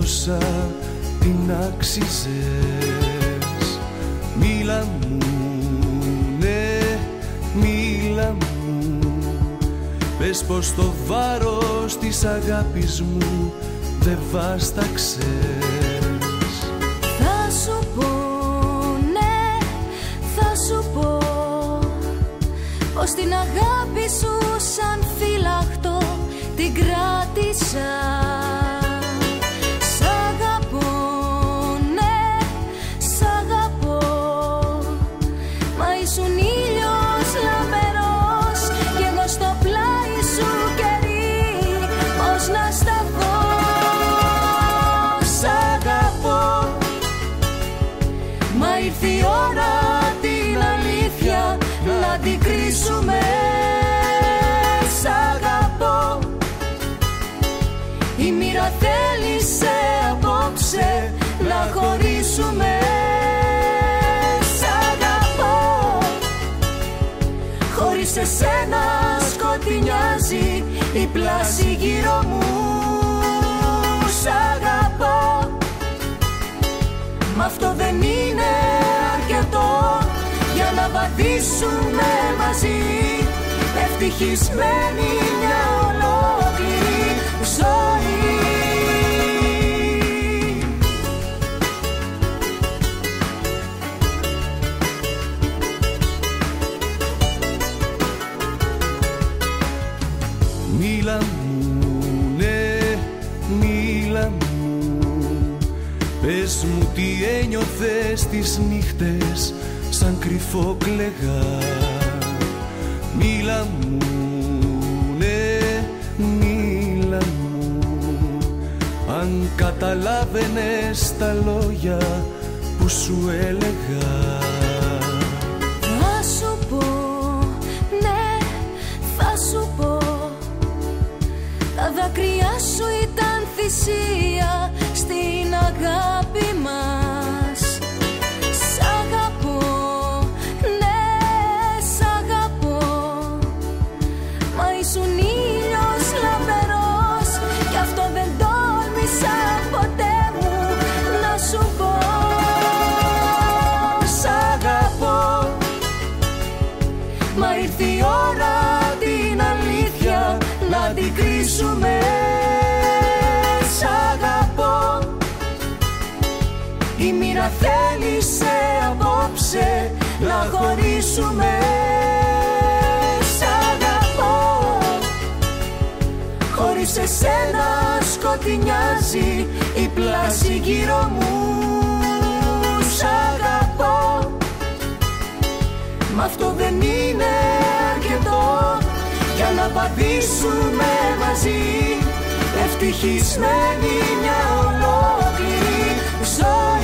όσα την άξιζες. Μίλα μου, ναι, μίλα μου, πες πως το βάρος της αγάπης μου δεν βάσταξες. Θα σου πω, ναι, θα σου πω πως την αγάπη σου σαν φύλαχτο την κράτησα. Σ' αγαπώ, ναι, σ' αγαπώ, μα ήσουν ήλιος λαμπερός κι εγώ στο πλάι σου καιρή, πώς να σταθώ. Σ' αγαπώ, μα ήρθε η ώρα την αλήθεια να την κρίσουμε. σ' αγαπώ, Η μοίρα θέλησε απόψε να χωρίσουμε. σ' αγαπώ, Χωρίς εσένα σκοτεινιάζει η πλάση γύρω μου. σ' αγαπώ, Μ' αυτό δεν είναι αρκετό για να βαδίσουμε μαζί, ευτυχισμένη μια ολόκληρη ζωή. μίλα μου, ναι, μίλα μου, πες μου τι ένιωθες τις νύχτες σαν κρυφό κλαιγά. Μίλα μου, ναι, μίλα μου, αν καταλάβαινες τα λόγια που σου έλεγα. Θα σου πω, ναι, θα σου πω, τα δάκρυά σου ήταν θυσία στην αγάπη μας. Σ' αγαπώ, ναι, σ' αγαπώ, μα ήσουν ήλιος λαμπερός κι αυτό δεν τόλμησα ποτέ μου να σου πω. Σ' αγαπώ, μα ήρθε η ώρα την αλήθεια να την κρίσουμε. σ' αγαπώ, Η μοίρα θέλησε απόψε να χωρίσουμε. σ' αγαπώ, Χωρίς εσένα σκοτεινιάζει η πλάση γύρω μου. σ' αγαπώ, Μ' αυτό δεν είναι αρκετό για να πατήσουμε μαζί, ευτυχισμένη μια ολόκληρη ζωή.